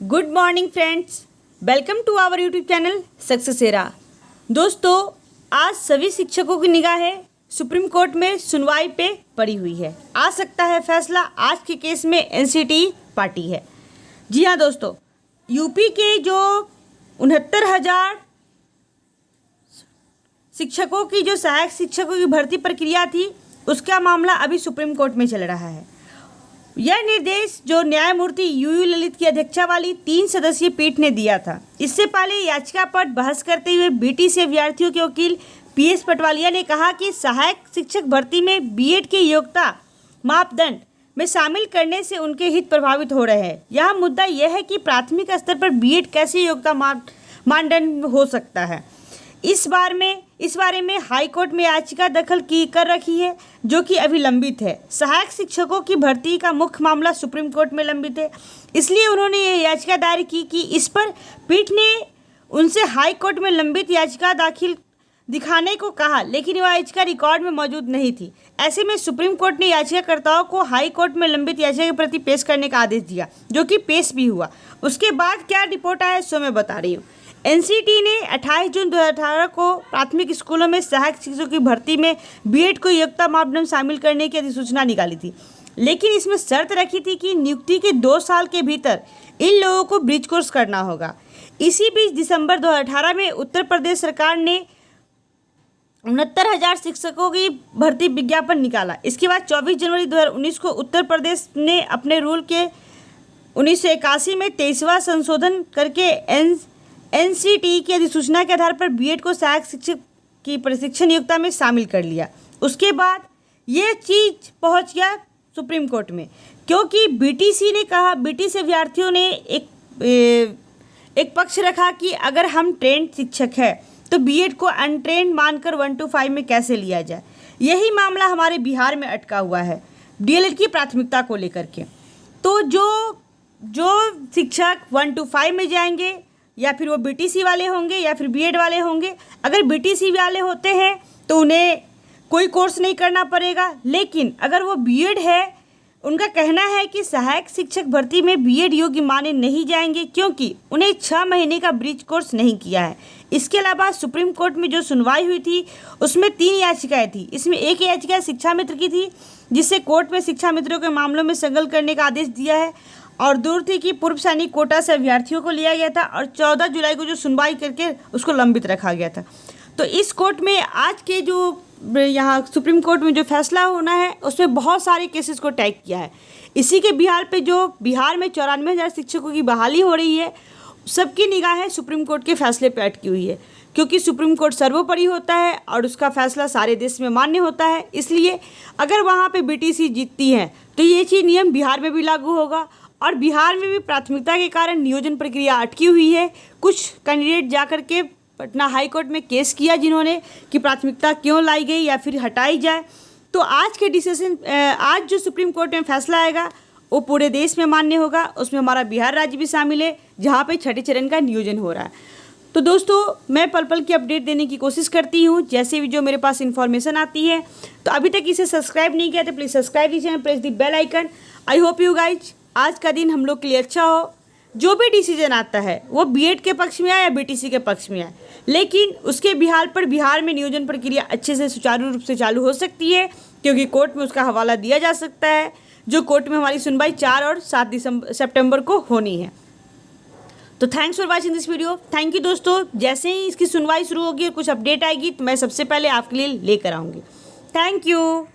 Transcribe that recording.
Good morning friends, welcome to our YouTube channel सक्सेसेरा। दोस्तों, आज सभी शिक्षकों की निगाहें सुप्रीम कोर्ट में सुनवाई पे पड़ी हुई है। आ सकता है फैसला। आज के केस में एनसीटी पार्टी है। जी हाँ दोस्तों, यूपी के जो 69,000 शिक्षकों की जो सहायक शिक्षकों की भर्ती प्रक्रिया थी, उसका मामला अभी सुप्रीम कोर्ट में चल रहा है। यह निर्देश जो न्यायमूर्ति यूयू ललित की अध्यक्षता वाली 3 सदस्यीय पीठ ने दिया था। इससे पहले याचिका पर बहस करते हुए बीटीसी अभ्यर्थियों के वकील पीएस पटवालिया ने कहा कि सहायक शिक्षक भर्ती में बीएड की योग्यता मापदंड में शामिल करने से उनके हित प्रभावित हो रहे हैं। यह मुद्दा यह है कि प्राथमिक स्तर पर बीएड कैसे योग्यता मानदंड हो सकता है। इस बारे में हाई कोर्ट में याचिका दाखिल कर रखी है, जो कि अभी लंबित है। सहायक शिक्षकों की भर्ती का मुख्य मामला सुप्रीम कोर्ट में लंबित है, इसलिए उन्होंने ये याचिका दायर की कि इस पर पीठ ने उनसे हाई कोर्ट में लंबित याचिका दिखाने को कहा, लेकिन वह याचिका रिकॉर्ड में मौजूद नहीं थी। ऐसे में सुप्रीम कोर्ट ने याचिकाकर्ताओं को हाई कोर्ट में लंबित याचिका के प्रति पेश करने का आदेश दिया, जो कि पेश भी हुआ। उसके बाद क्या रिपोर्ट आया सो मैं बता रही हूँ। एनसीटी ने 28 जून 2018 को प्राथमिक स्कूलों में सहायक शिक्षकों की भर्ती में बीएड को योग्यता मापदंड शामिल करने की अधिसूचना निकाली थी, लेकिन इसमें शर्त रखी थी कि नियुक्ति के 2 साल के भीतर इन लोगों को ब्रिज कोर्स करना होगा। इसी बीच दिसंबर 2018 में उत्तर प्रदेश सरकार ने 69,000 शिक्षकों की भर्ती विज्ञापन निकाला। इसके बाद 24 जनवरी 2019 को उत्तर प्रदेश ने अपने रूल के 1981 में 23वां संशोधन करके एनसीटी की अधिसूचना के आधार पर बीएड को सहायक शिक्षक की प्रशिक्षण योग्यता में शामिल कर लिया। उसके बाद ये चीज़ पहुंच गया सुप्रीम कोर्ट में, क्योंकि बीटीसी ने कहा, बीटीसी अभ्यर्थियों ने एक पक्ष रखा कि अगर हम ट्रेंड शिक्षक है तो बीएड को अनट्रेंड मानकर 1 to 5 में कैसे लिया जाए। यही मामला हमारे बिहार में अटका हुआ है डीएलएड की प्राथमिकता को लेकर के। तो जो शिक्षक 1 to 5 में जाएंगे, या फिर वो बीटीसी वाले होंगे या फिर बीएड वाले होंगे। अगर बीटीसी वाले होते हैं तो उन्हें कोई कोर्स नहीं करना पड़ेगा, लेकिन अगर वो बीएड है, उनका कहना है कि सहायक शिक्षक भर्ती में बीएड योग्य माने नहीं जाएंगे, क्योंकि उन्हें 6 महीने का ब्रिज कोर्स नहीं किया है। इसके अलावा सुप्रीम कोर्ट में जो सुनवाई हुई थी उसमें 3 याचिकाएँ थी। इसमें एक याचिका शिक्षा मित्र की थी, जिससे कोर्ट में शिक्षा मित्रों के मामलों में संकलन करने का आदेश दिया है, और दूर थी कि पूर्व सैनिक कोटा से अभ्यर्थियों को लिया गया था, और 14 जुलाई को जो सुनवाई करके उसको लंबित रखा गया था। तो इस कोर्ट में आज के जो यहाँ सुप्रीम कोर्ट में जो फैसला होना है, उसमें बहुत सारे केसेस को टैग किया है। इसी के बिहार में 94,000 शिक्षकों की बहाली हो रही है। सबकी निगाहें सुप्रीम कोर्ट के फैसले पर अटकी हुई है, क्योंकि सुप्रीम कोर्ट सर्वोपरि होता है और उसका फैसला सारे देश में मान्य होता है। इसलिए अगर वहाँ पे बीटीसी जीतती है तो ये चीज़ नियम बिहार में भी लागू होगा, और बिहार में भी प्राथमिकता के कारण नियोजन प्रक्रिया अटकी हुई है। कुछ कैंडिडेट जाकर के पटना हाई कोर्ट में केस किया, जिन्होंने कि प्राथमिकता क्यों लाई गई या फिर हटाई जाए। तो आज जो सुप्रीम कोर्ट में फैसला आएगा वो पूरे देश में मान्य होगा। उसमें हमारा बिहार राज्य भी शामिल है, जहाँ पे 6ठे चरण का नियोजन हो रहा है। तो दोस्तों, मैं पल पल की अपडेट देने की कोशिश करती हूँ, जैसे भी जो मेरे पास इन्फॉर्मेशन आती है। तो अभी तक इसे सब्सक्राइब नहीं किया तो प्लीज़ सब्सक्राइब कीजिए and press the bell icon. I hope you guys आज का दिन हम लोग के लिए अच्छा हो। जो भी डिसीजन आता है वो बीएड के पक्ष में आए या बीटीसी के पक्ष में आए, लेकिन उसके बिहार में नियोजन प्रक्रिया अच्छे से सुचारू रूप से चालू हो सकती है, क्योंकि कोर्ट में उसका हवाला दिया जा सकता है, जो कोर्ट में हमारी सुनवाई 4 और 7 सितंबर को होनी है। तो thanks for watching this video. Thank you दोस्तों। जैसे ही इसकी सुनवाई शुरू होगी और कुछ अपडेट आएगी तो मैं सबसे पहले आपके लिए लेकर आऊँगी। Thank you.